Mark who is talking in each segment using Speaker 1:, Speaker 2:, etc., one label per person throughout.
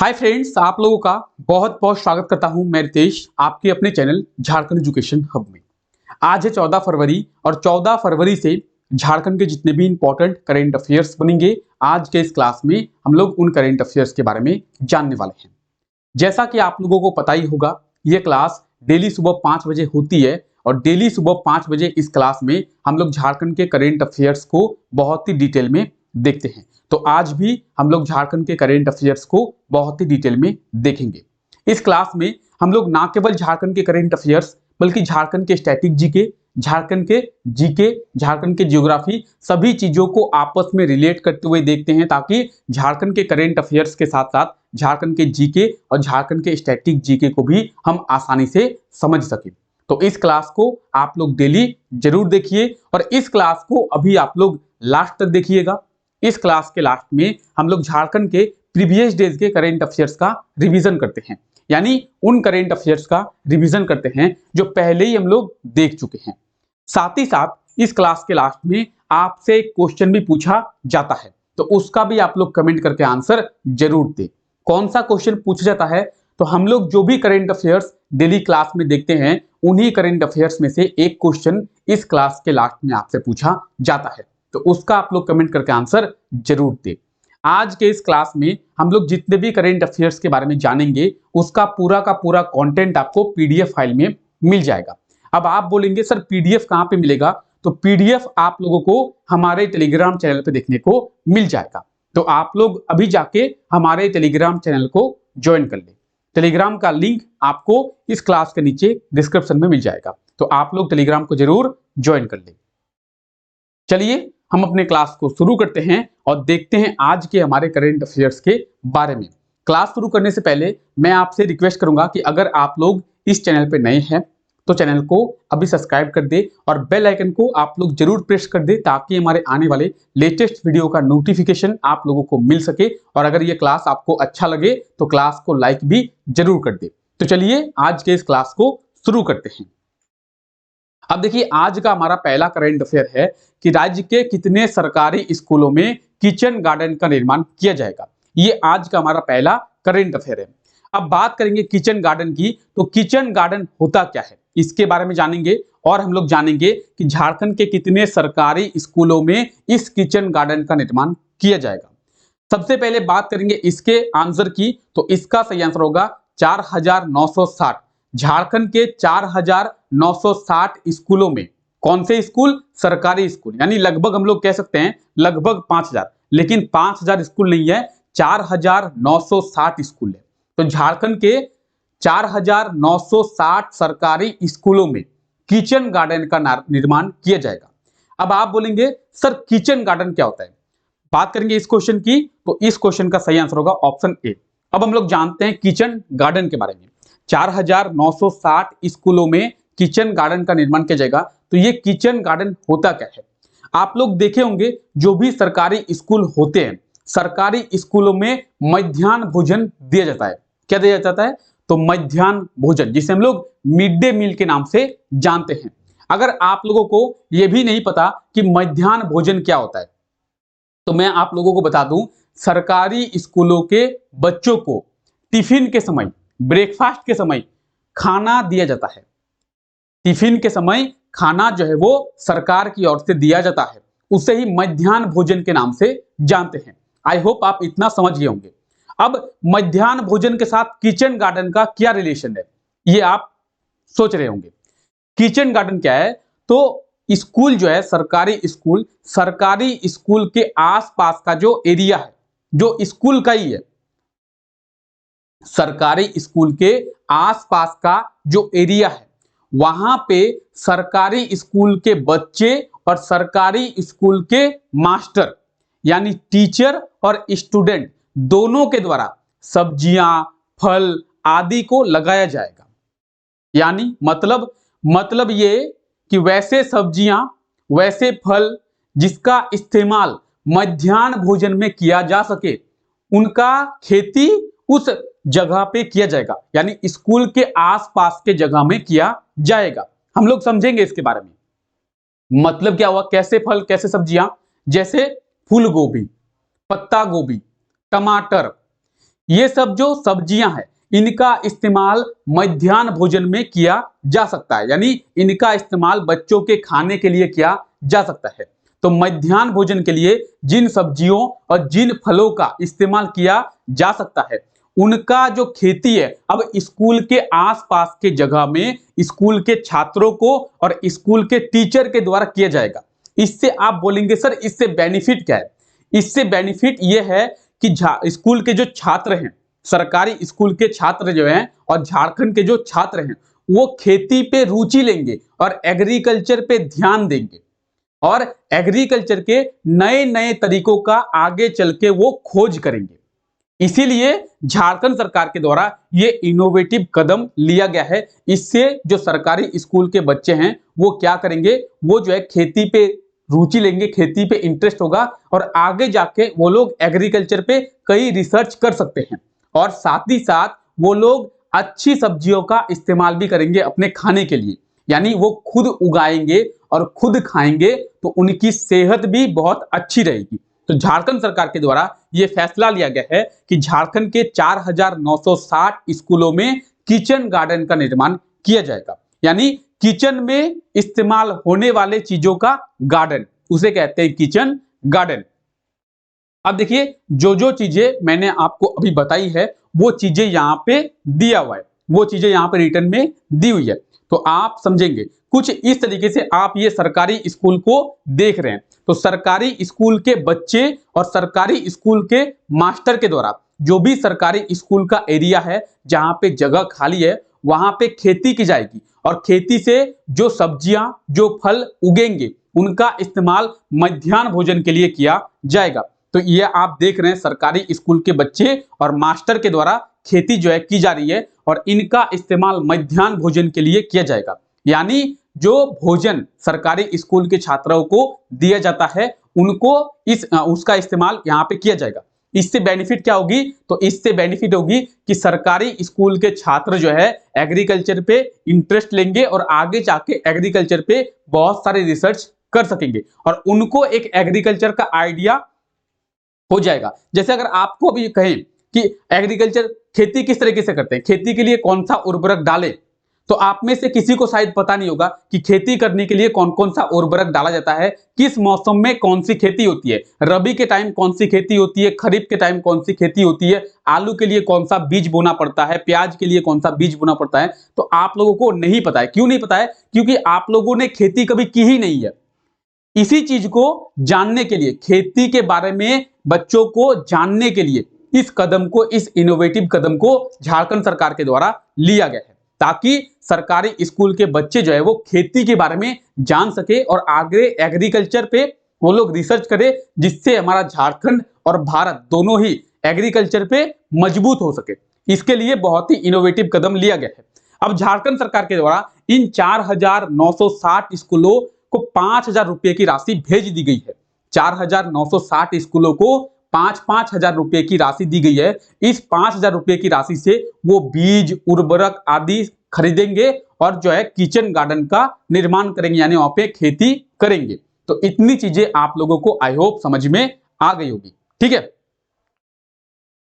Speaker 1: Hi friends, आप लोगों का बहुत बहुत स्वागत करता हूं मैं रितेश आपके अपने चैनल झारखंड एजुकेशन हब में। आज है 14 फरवरी और 14 फरवरी से झारखंड के जितने भी इंपॉर्टेंट करेंट अफेयर्स बनेंगे, आज के इस क्लास में हम लोग उन करेंट अफेयर्स के बारे में जानने वाले हैं। जैसा कि आप लोगों को पता ही होगा, ये क्लास डेली सुबह 5 बजे होती है और डेली सुबह 5 बजे इस क्लास में हम लोग झारखंड के करेंट अफेयर्स को बहुत ही डिटेल में देखते हैं। तो आज भी हम लोग झारखंड के करेंट अफेयर्स को बहुत ही डिटेल में देखेंगे। इस क्लास में हम लोग ना केवल झारखंड के करेंट अफेयर्स बल्कि झारखंड के स्टैटिक जीके, झारखंड के जीके, झारखंड के ज्योग्राफी, सभी चीजों को आपस में रिलेट करते हुए देखते हैं ताकि झारखंड के करेंट अफेयर्स के साथ साथ झारखंड के जीके और झारखंड के स्टैटिक जीके को भी हम आसानी से समझ सकें। तो इस क्लास को आप लोग डेली जरूर देखिए और इस क्लास को अभी आप लोग लास्ट तक देखिएगा। इस क्लास के लास्ट में हम लोग झारखंड के प्रीवियस डेज के करेंट अफेयर्स का रिवीजन करते हैं, यानी उन करेंट अफेयर्स का रिवीजन करते हैं जो पहले ही हम लोग देख चुके हैं। साथ ही साथ इस क्लास के लास्ट में आपसे एक क्वेश्चन भी पूछा जाता है, तो उसका भी आप लोग कमेंट करके आंसर जरूर दें। कौन सा क्वेश्चन पूछा जाता है? तो हम लोग जो भी करेंट अफेयर्स डेली क्लास में देखते हैं, उन्हीं करेंट अफेयर्स में से एक क्वेश्चन इस क्लास के लास्ट में आपसे पूछा जाता है, तो उसका आप लोग कमेंट करके आंसर जरूर दें। आज के इस क्लास में हम लोग जितने भी करेंट अफेयर्स के बारे में जानेंगे, उसका पूरा का पूरा कंटेंट आपको पीडीएफ फाइल में मिल जाएगा। अब आप बोलेंगे सर पीडीएफ कहां पे मिलेगा? तो पीडीएफ आप लोगों को हमारे टेलीग्राम चैनल पे देखने को मिल जाएगा। तो आप लोग अभी जाके हमारे टेलीग्राम चैनल को ज्वाइन कर ले। टेलीग्राम का लिंक आपको इस क्लास के नीचे डिस्क्रिप्शन में मिल जाएगा, तो आप लोग टेलीग्राम को जरूर ज्वाइन कर ले। चलिए हम अपने क्लास को शुरू करते हैं और देखते हैं आज के हमारे करेंट अफेयर्स के बारे में। क्लास शुरू करने से पहले मैं आपसे रिक्वेस्ट करूंगा कि अगर आप लोग इस चैनल पे नए हैं तो चैनल को अभी सब्सक्राइब कर दे और बेल आइकन को आप लोग जरूर प्रेस कर दे ताकि हमारे आने वाले लेटेस्ट वीडियो का नोटिफिकेशन आप लोगों को मिल सके। और अगर ये क्लास आपको अच्छा लगे तो क्लास को लाइक भी जरूर कर दे। तो चलिए आज के इस क्लास को शुरू करते हैं। अब देखिए, आज का हमारा पहला करंट अफेयर है कि राज्य के कितने सरकारी स्कूलों में किचन गार्डन का निर्माण किया जाएगा। ये आज का हमारा पहला करंट अफेयर है। अब बात करेंगे किचन गार्डन की, तो किचन गार्डन होता क्या है इसके बारे में जानेंगे और हम लोग जानेंगे कि झारखंड के कितने सरकारी स्कूलों में इस किचन गार्डन का निर्माण किया जाएगा। सबसे पहले बात करेंगे इसके आंसर की, तो इसका सही आंसर होगा 4960। झारखंड के 4960 स्कूलों में, कौन से स्कूल? सरकारी स्कूल, यानी लगभग हम लोग कह सकते हैं लगभग 5000, लेकिन 5000 स्कूल नहीं है, 4960 स्कूल है। तो झारखंड के 4960 सरकारी स्कूलों में किचन गार्डन का निर्माण किया जाएगा। अब आप बोलेंगे सर किचन गार्डन क्या होता है? बात करेंगे इस क्वेश्चन की, तो इस क्वेश्चन का सही आंसर होगा ऑप्शन ए। अब हम लोग जानते हैं किचन गार्डन के बारे में। 4960 स्कूलों में किचन गार्डन का निर्माण किया जाएगा। तो ये किचन गार्डन होता क्या है? आप लोग देखे होंगे जो भी सरकारी स्कूल होते हैं, सरकारी स्कूलों में मध्याह्न भोजन दिया जाता है। क्या दिया जाता है? तो मध्याह्न भोजन, जिसे हम लोग मिड डे मील के नाम से जानते हैं। अगर आप लोगों को यह भी नहीं पता कि मध्याह्न भोजन क्या होता है, तो मैं आप लोगों को बता दूं, सरकारी स्कूलों के बच्चों को टिफिन के समय, ब्रेकफास्ट के समय खाना दिया जाता है। टिफिन के समय खाना जो है वो सरकार की ओर से दिया जाता है, उसे ही मध्याह्न भोजन के नाम से जानते हैं। आई होप आप इतना समझ गए होंगे। अब मध्याह्न भोजन के साथ किचन गार्डन का क्या रिलेशन है, ये आप सोच रहे होंगे। किचन गार्डन क्या है? तो स्कूल जो है, सरकारी स्कूल के आसपास का जो एरिया है, जो स्कूल का ही है, सरकारी स्कूल के आसपास का जो एरिया है, वहां पे सरकारी स्कूल के बच्चे और सरकारी स्कूल के मास्टर यानी टीचर और स्टूडेंट दोनों के द्वारा सब्जियां, फल आदि को लगाया जाएगा। यानी मतलब ये कि वैसे सब्जियां, वैसे फल जिसका इस्तेमाल मध्याह्न भोजन में किया जा सके, उनका खेती उस जगह पे किया जाएगा, यानी स्कूल के आसपास के जगह में किया जाएगा। हम लोग समझेंगे इसके बारे में। मतलब क्या हुआ? कैसे फल, कैसे सब्जियां? जैसे फूल गोभी, पत्ता गोभी, टमाटर, ये सब जो सब्जियां हैं इनका इस्तेमाल मध्याह्न भोजन में किया जा सकता है, यानी इनका इस्तेमाल बच्चों के खाने के लिए किया जा सकता है। तो मध्याह्न भोजन के लिए जिन सब्जियों और जिन फलों का इस्तेमाल किया जा सकता है उनका जो खेती है अब स्कूल के आसपास के जगह में स्कूल के छात्रों को और स्कूल के टीचर के द्वारा किया जाएगा। इससे आप बोलेंगे सर इससे बेनिफिट क्या है? इससे बेनिफिट ये है कि स्कूल के जो छात्र हैं, सरकारी स्कूल के छात्र जो हैं और झारखंड के जो छात्र हैं वो खेती पे रुचि लेंगे और एग्रीकल्चर पे ध्यान देंगे और एग्रीकल्चर के नए नए तरीकों का आगे चल के वो खोज करेंगे। इसीलिए झारखंड सरकार के द्वारा ये इनोवेटिव कदम लिया गया है। इससे जो सरकारी स्कूल के बच्चे हैं वो क्या करेंगे, वो जो है खेती पे रुचि लेंगे, खेती पे इंटरेस्ट होगा और आगे जाके वो लोग एग्रीकल्चर पे कई रिसर्च कर सकते हैं और साथ ही साथ वो लोग अच्छी सब्जियों का इस्तेमाल भी करेंगे अपने खाने के लिए, यानी वो खुद उगाएंगे और खुद खाएंगे तो उनकी सेहत भी बहुत अच्छी रहेगी। तो झारखंड सरकार के द्वारा यह फैसला लिया गया है कि झारखंड के 4960 स्कूलों में किचन गार्डन का निर्माण किया जाएगा, यानी किचन में इस्तेमाल होने वाले चीजों का गार्डन, उसे कहते हैं किचन गार्डन। अब देखिए जो जो चीजें मैंने आपको अभी बताई है वो चीजें यहां पे दिया हुआ है, वो चीजें यहां पे रिटर्न में दी हुई है, तो आप समझेंगे कुछ इस तरीके से आप ये सरकारी स्कूल को देख रहे हैं। तो सरकारी स्कूल के बच्चे और सरकारी स्कूल के मास्टर के द्वारा जो भी सरकारी स्कूल का एरिया है जहां पे जगह खाली है वहां पे खेती की जाएगी और खेती से जो सब्जियां जो फल उगेंगे उनका इस्तेमाल मध्याह्न भोजन के लिए किया जाएगा। तो ये आप देख रहे हैं सरकारी स्कूल के बच्चे और मास्टर के द्वारा खेती जो है की जा रही है और इनका इस्तेमाल मध्याह्न भोजन के लिए किया जाएगा, यानी जो भोजन सरकारी स्कूल के छात्रों को दिया जाता है उनको उसका इस्तेमाल यहाँ पे किया जाएगा। इससे बेनिफिट क्या होगी? तो इससे बेनिफिट होगी कि सरकारी स्कूल के छात्र जो है एग्रीकल्चर पे इंटरेस्ट लेंगे और आगे जाके एग्रीकल्चर पे बहुत सारे रिसर्च कर सकेंगे और उनको एक एग्रीकल्चर का आइडिया हो जाएगा। जैसे अगर आपको अभी कहें कि एग्रीकल्चर खेती किस तरीके से करते हैं, खेती के लिए कौन सा उर्वरक डालें, तो आप में से किसी को शायद पता नहीं होगा कि खेती करने के लिए कौन कौन सा उर्वरक डाला जाता है, किस मौसम में कौन सी खेती होती है, रबी के टाइम कौन सी खेती होती है, खरीफ के टाइम कौन सी खेती होती है, आलू के लिए कौन सा बीज बोना पड़ता है, प्याज के लिए कौन सा बीज बोना पड़ता है। तो आप लोगों को नहीं पता है। क्यों नहीं पता है? क्योंकि आप लोगों ने खेती कभी की ही नहीं है। इसी चीज को जानने के लिए, खेती के बारे में बच्चों को जानने के लिए इस कदम को, इस इनोवेटिव कदम को झारखंड सरकार के द्वारा लिया गया है ताकि सरकारी स्कूल के बच्चे जो है वो खेती के बारे में जान सके और आगे एग्रीकल्चर पे वो लोग रिसर्च करे, जिससे हमारा झारखंड और भारत दोनों ही एग्रीकल्चर पे मजबूत हो सके। इसके लिए बहुत ही इनोवेटिव कदम लिया गया है। अब झारखंड सरकार के द्वारा इन 4960 स्कूलों को 5000 रुपए की राशि भेज दी गई है। 4960 स्कूलों को 5-5 हजार रुपए की राशि दी गई है। इस 5000 रुपए की राशि से वो बीज, उर्वरक आदि खरीदेंगे और जो है किचन गार्डन का निर्माण करेंगे, यानी वहां पे खेती करेंगे। तो इतनी चीजें आप लोगों को आई होप समझ में आ गई होगी। ठीक है,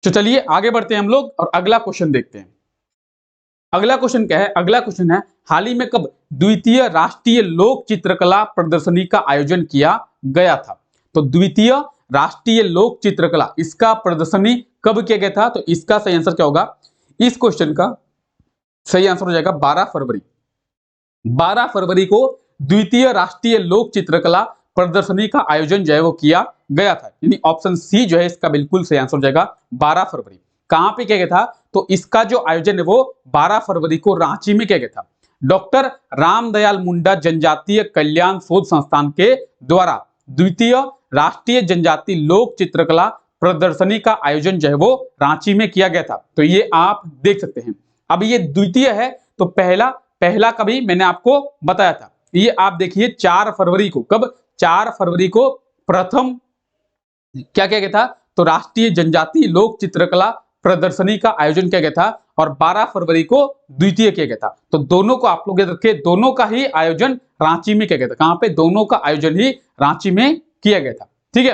Speaker 1: तो चलिए आगे बढ़ते हैं हम लोग और अगला क्वेश्चन देखते हैं। अगला क्वेश्चन क्या है? अगला क्वेश्चन है, हाल ही में कब द्वितीय राष्ट्रीय लोक चित्रकला प्रदर्शनी का आयोजन किया गया था? तो द्वितीय राष्ट्रीय लोक चित्रकला इसका प्रदर्शनी कब किया गया था? तो इसका सही आंसर क्या होगा? इस क्वेश्चन का सही आंसर हो जाएगा 12 फरवरी। 12 फरवरी को द्वितीय राष्ट्रीय लोक चित्रकला प्रदर्शनी का आयोजन जो है वो किया गया था, यानी ऑप्शन सी जो है इसका बिल्कुल सही आंसर हो जाएगा 12 फरवरी। कहां पे किया गया था? तो इसका जो आयोजन है वो 12 फरवरी को रांची में किया गया था। डॉक्टर रामदयाल मुंडा जनजातीय कल्याण शोध संस्थान के द्वारा द्वितीय राष्ट्रीय जनजाति लोक चित्रकला प्रदर्शनी का आयोजन जो है वो रांची में किया गया था। तो ये आप देख सकते हैं। अब ये द्वितीय है तो पहला कभी मैंने आपको बताया था। ये आप देखिए 4 फरवरी को, कब? 4 फरवरी को प्रथम क्या किया गया था? तो राष्ट्रीय जनजाति लोक चित्रकला प्रदर्शनी का आयोजन किया गया था और 12 फरवरी को द्वितीय किया गया था। तो दोनों को आप लोग याद रखें, दोनों का ही आयोजन रांची में किया गया था। कहां पे? दोनों का आयोजन ही रांची में किया गया था। ठीक है,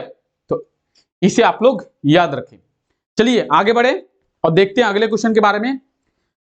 Speaker 1: तो इसे आप लोग याद रखें। चलिए आगे बढ़े। और देखते हैं अगले क्वेश्चन के बारे में।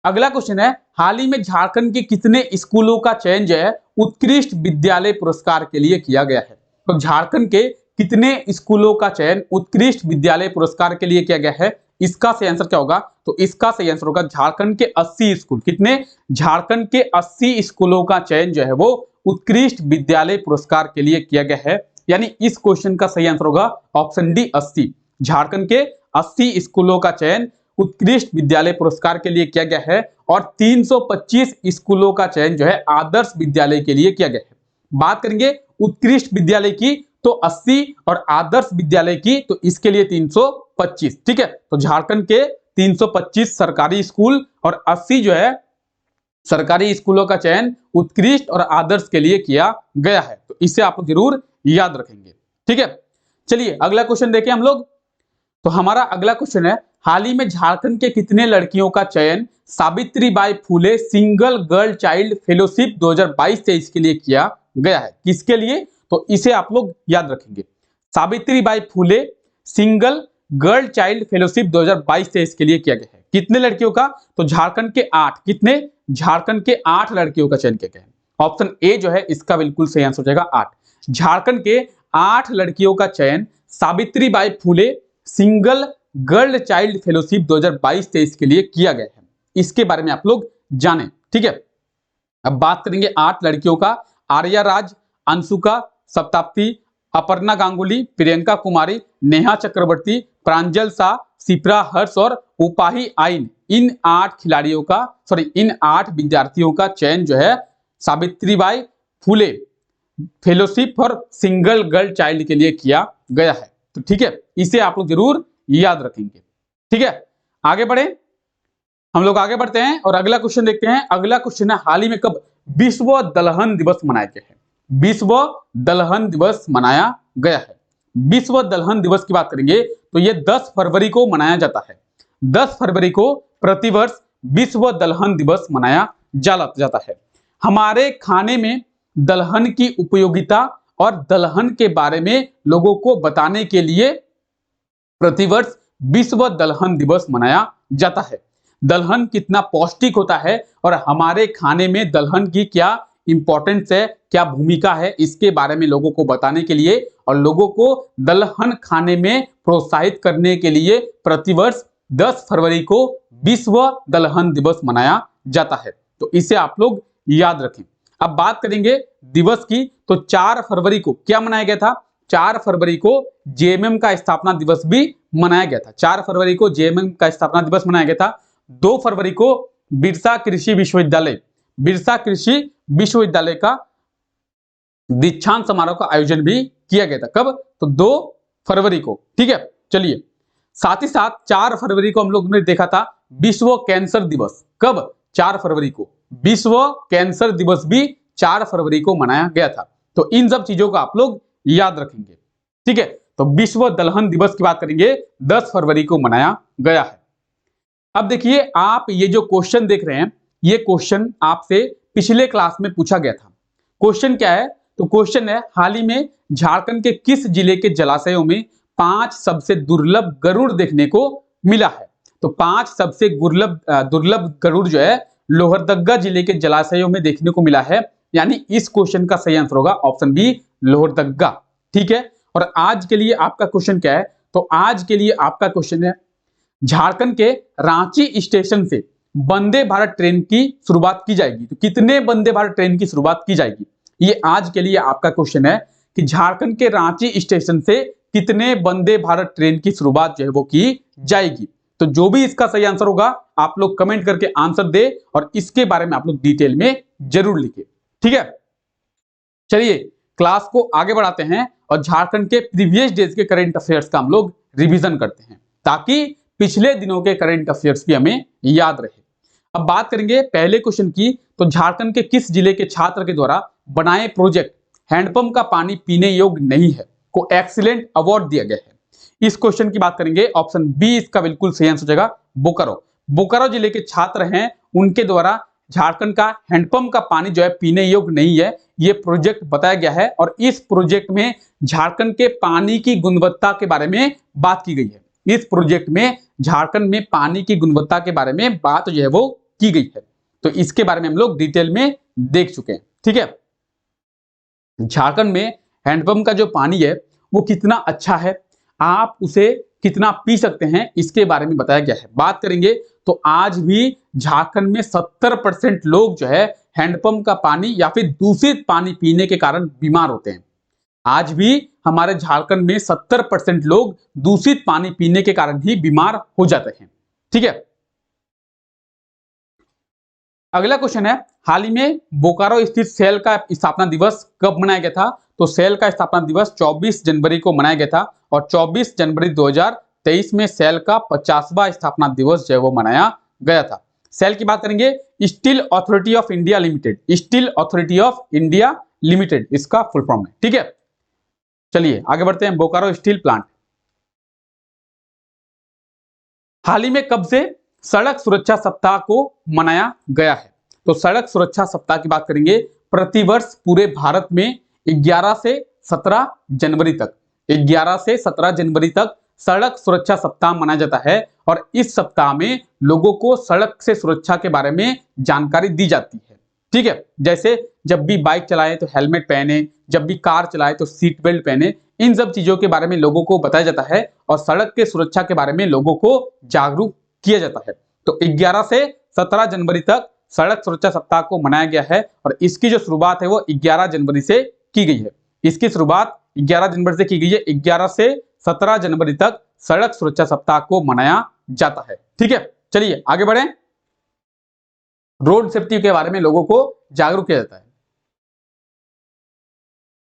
Speaker 1: अगला क्वेश्चन है, हाल ही में झारखंड के कितने स्कूलों का चयन जो है उत्कृष्ट विद्यालय पुरस्कार के लिए किया गया है? तो झारखंड के कितने स्कूलों का चयन उत्कृष्ट विद्यालय पुरस्कार के लिए किया गया है? इसका सही आंसर क्या होगा? तो इसका सही आंसर होगा झारखंड के 80 स्कूल। कितने? झारखंड के 80 स्कूलों का चयन जो है वो उत्कृष्ट विद्यालय पुरस्कार के लिए किया गया है। यानी इस क्वेश्चन का सही आंसर होगा ऑप्शन डी 80। झारखंड के 80 स्कूलों का चयन उत्कृष्ट विद्यालय पुरस्कार के लिए किया गया है और 325 स्कूलों का चयन जो है आदर्श विद्यालय के लिए किया गया है। बात करेंगे उत्कृष्ट विद्यालय की तो 80 और आदर्श विद्यालय की तो इसके लिए 325। ठीक है, तो झारखंड के 325 सरकारी स्कूल और 80 जो है सरकारी स्कूलों का चयन उत्कृष्ट और आदर्श के लिए किया गया है। तो इसे आप लोग जरूर याद रखेंगे। ठीक है, चलिए अगला क्वेश्चन देखें हम लोग। तो हमारा अगला क्वेश्चन है, हाल ही में झारखंड के कितने लड़कियों का चयन Savitribai Phule single girl child fellowship 2022-23 के लिए किया गया है? किसके लिए? तो इसे आप लोग याद रखेंगे। Savitribai Phule single girl child fellowship 2022-23 के लिए किया गया है। कितने लड़कियों का? तो झारखंड के 8। कितने? झारखंड के 8 लड़कियों का चयन किया गया है। ऑप्शन ए जो है इसका बिल्कुल सही आंसर हो जाएगा 8। झारखंड के 8 लड़कियों का चयन Savitribai Phule single girl child fellowship 2022-23 के लिए किया गया है। इसके बारे में आप लोग जानें। ठीक है, अब बात करेंगे 8 लड़कियों का। आर्या राज, अंशुका, सप्ताप्ती, अपर्णा गांगुली, प्रियंका कुमारी, नेहा चक्रवर्ती, प्रांजल शाह, शिप्रा हर्ष और उपाही आइन। इन 8 खिलाड़ियों का इन 8 विद्यार्थियों का चयन जो है Savitribai Phule fellowship for single girl child के लिए किया गया है। तो ठीक है, इसे आप लोग जरूर याद रखेंगे। ठीक है, आगे बढ़े, हम लोग आगे बढ़ते हैं और अगला क्वेश्चन देखते हैं। अगला क्वेश्चन है, हाल ही में कब विश्व दलहन दिवस मनाया गया है? विश्व दलहन दिवस मनाया गया है। विश्व दलहन दिवस की बात करेंगे तो ये 10 फरवरी को मनाया जाता है। 10 फरवरी को प्रतिवर्ष विश्व दलहन दिवस मनाया जाता है। हमारे खाने में दलहन की उपयोगिता और दलहन के बारे में लोगों को बताने के लिए प्रतिवर्ष विश्व दलहन दिवस मनाया जाता है। दलहन कितना पौष्टिक होता है और हमारे खाने में दलहन की क्या इंपॉर्टेंस है, क्या भूमिका है, इसके बारे में लोगों को बताने के लिए और लोगों को दलहन खाने में प्रोत्साहित करने के लिए प्रतिवर्ष 10 फरवरी को विश्व दलहन दिवस मनाया जाता है। तो इसे आप लोग याद रखें। अब बात करेंगे दिवस की तो 4 फरवरी को क्या मनाया गया था? 4 फरवरी को जेएमएम का स्थापना दिवस भी मनाया गया था। 4 फरवरी को जेएमएम का स्थापना दिवस मनाया गया था। 2 फरवरी को बिरसा कृषि विश्वविद्यालय का दीक्षांत समारोह का आयोजन भी किया गया था। कब? तो 2 फरवरी को। ठीक है, चलिए साथ ही साथ 4 फरवरी को हम लोग ने देखा था विश्व कैंसर दिवस। कब? 4 फरवरी को। विश्व कैंसर दिवस भी 4 फरवरी को मनाया गया था। तो इन सब चीजों को आप लोग याद रखेंगे। ठीक है, तो विश्व दलहन दिवस की बात करेंगे 10 फरवरी को मनाया गया है। अब देखिए, आप ये जो क्वेश्चन देख रहे हैं, ये क्वेश्चन आपसे पिछले क्लास में पूछा गया था। क्वेश्चन क्या है? तो क्वेश्चन है, हाल ही में झारखंड के किस जिले के जलाशयों में 5 सबसे दुर्लभ गरुड़ देखने को मिला है? तो 5 सबसे दुर्लभ गरुड़ जो है लोहरदगा जिले के जलाशयों में देखने को मिला है। यानी इस क्वेश्चन का सही आंसर होगा ऑप्शन बी लोहरदगा। ठीक है, और आज के लिए आपका क्वेश्चन क्या है? तो आज के लिए आपका क्वेश्चन है, झारखंड के रांची स्टेशन से वंदे भारत ट्रेन की शुरुआत की जाएगी। तो कितने वंदे भारत ट्रेन की शुरुआत की जाएगी? ये आज के लिए आपका क्वेश्चन है कि झारखंड के रांची स्टेशन से कितने वंदे भारत ट्रेन की शुरुआत जो है वो की जाएगी। तो जो भी इसका सही आंसर होगा आप लोग कमेंट करके आंसर दे और इसके बारे में आप लोग डिटेल में जरूर लिखे। ठीक है, चलिए क्लास को आगे बढ़ाते हैं और झारखंड के प्रीवियस डेज के करंट अफेयर्स का हम लोग रिवीजन करते हैं ताकि पिछले दिनों के करंट अफेयर्स भी हमें याद रहे। अब बात करेंगे पहले क्वेश्चन की, तो झारखंड के किस जिले के छात्र के द्वारा बनाए प्रोजेक्ट हैंडपंप का पानी पीने योग्य नहीं है को एक्सीलेंट अवार्ड दिया गया है? इस क्वेश्चन की बात करेंगे, ऑप्शन बी इसका बिल्कुल सही आंसर हो जाएगा बोकारो जिले के छात्र हैं, उनके द्वारा झारखंड का हैंडपंप का पानी जो है पीने योग्य नहीं है, ये प्रोजेक्ट बताया गया है और इस प्रोजेक्ट में झारखंड के पानी की गुणवत्ता के बारे में बात की गई है। इस प्रोजेक्ट में झारखंड में पानी की गुणवत्ता के बारे में बात जो है वो की गई है। तो इसके बारे में हम लोग डिटेल में देख चुके हैं। ठीक है, झारखंड में हैंडपंप का जो पानी है वो कितना अच्छा है, आप उसे कितना पी सकते हैं, इसके बारे में बताया गया है। बात करेंगे तो आज भी झारखंड में 70% लोग जो है हैंडपंप का पानी या फिर दूषित पानी पीने के कारण बीमार होते हैं। आज भी हमारे झारखंड में 70% लोग दूषित पानी पीने के कारण ही बीमार हो जाते हैं। ठीक है, अगला क्वेश्चन है, हाल ही में बोकारो स्थित सेल का स्थापना दिवस कब मनाया गया था? तो सेल का स्थापना दिवस 24 जनवरी को मनाया गया था और 24 जनवरी 2023 में सेल का 50वां स्थापना दिवस जो है वो मनाया गया था। सेल की बात करेंगे, steel authority of India limited, steel authority of India limited इसका फुल फॉर्म है। ठीक है, चलिए आगे बढ़ते हैं। बोकारो स्टील प्लांट हाल ही में कब से सड़क सुरक्षा सप्ताह को मनाया गया है? तो सड़क सुरक्षा सप्ताह की बात करेंगे, प्रतिवर्ष पूरे भारत में 11 से 17 जनवरी तक 11 से 17 जनवरी तक सड़क सुरक्षा सप्ताह मनाया जाता है और इस सप्ताह में लोगों को सड़क से सुरक्षा के बारे में जानकारी दी जाती है। ठीक है, जैसे जब भी बाइक चलाएं तो हेलमेट पहने, जब भी कार चलाएं तो सीट बेल्ट पहने, इन सब चीजों के बारे में लोगों को बताया जाता है और सड़क के सुरक्षा के बारे में लोगों को जागरूक किया जाता है। तो 11 से 17 जनवरी तक सड़क सुरक्षा सप्ताह को मनाया गया है और इसकी जो शुरुआत है वो 11 जनवरी से की गई है। इसकी शुरुआत 11 जनवरी से की गई है। 11 से 17 जनवरी तक सड़क सुरक्षा सप्ताह को मनाया जाता है। ठीक है, चलिए आगे बढ़े। रोड सेफ्टी के बारे में लोगों को जागरूक किया जाता है।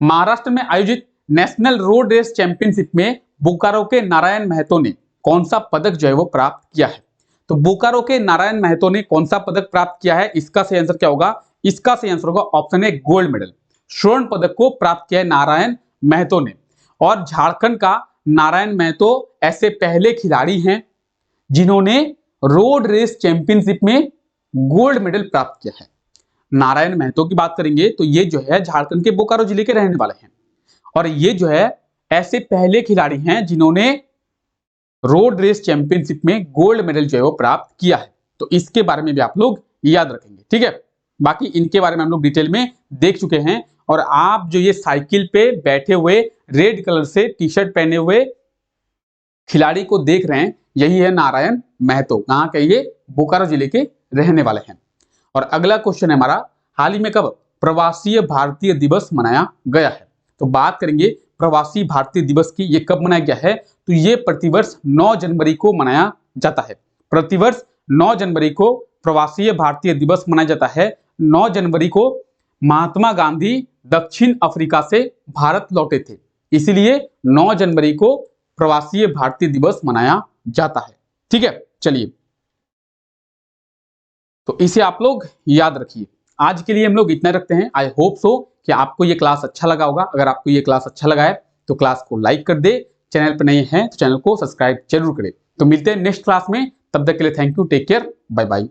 Speaker 1: महाराष्ट्र में आयोजित नेशनल रोड रेस चैंपियनशिप में बोकारो के नारायण महतो ने कौन सा पदक जो है वो प्राप्त किया है? तो बोकारो के नारायण महतो ने कौन सा पदक प्राप्त किया है, इसका सही आंसर क्या होगा? इसका सही आंसर होगा ऑप्शन ए गोल्ड मेडल। स्वर्ण पदक को प्राप्त किया है नारायण महतो ने। और झारखंड का नारायण महतो ऐसे पहले खिलाड़ी हैं जिन्होंने रोड रेस चैंपियनशिप में गोल्ड मेडल प्राप्त किया है। नारायण महतो की बात करेंगे तो ये जो है झारखंड के बोकारो जिले के रहने वाले हैं और ये जो है ऐसे पहले खिलाड़ी हैं जिन्होंने रोड रेस चैंपियनशिप में गोल्ड मेडल जो है वो प्राप्त किया है। तो इसके बारे में भी आप लोग याद रखेंगे। ठीक है, बाकी इनके बारे में हम लोग डिटेल में देख चुके हैं। और आप जो ये साइकिल पे बैठे हुए रेड कलर से टी शर्ट पहने हुए खिलाड़ी को देख रहे हैं, यही है नारायण महतो। कहाँ के? ये बोकारो जिले के रहने वाले हैं। और अगला क्वेश्चन है हमारा, हाल ही में कब प्रवासी भारतीय दिवस मनाया गया है? तो बात करेंगे प्रवासी भारतीय दिवस की, ये कब मनाया गया है? तो ये प्रतिवर्ष 9 जनवरी को मनाया जाता है। प्रतिवर्ष 9 जनवरी को प्रवासी भारतीय दिवस मनाया जाता है। 9 जनवरी को महात्मा गांधी दक्षिण अफ्रीका से भारत लौटे थे, इसलिए 9 जनवरी को प्रवासी भारतीय दिवस मनाया जाता है। ठीक है, चलिए तो इसे आप लोग याद रखिए। आज के लिए हम लोग इतना रखते हैं। आई होप सो कि आपको ये क्लास अच्छा लगा होगा। अगर आपको ये क्लास अच्छा लगा है तो क्लास को लाइक कर दे, चैनल पर नए हैं तो चैनल को सब्सक्राइब जरूर करें। तो मिलते हैं नेक्स्ट क्लास में, तब तक के लिए thank you, take care, bye bye.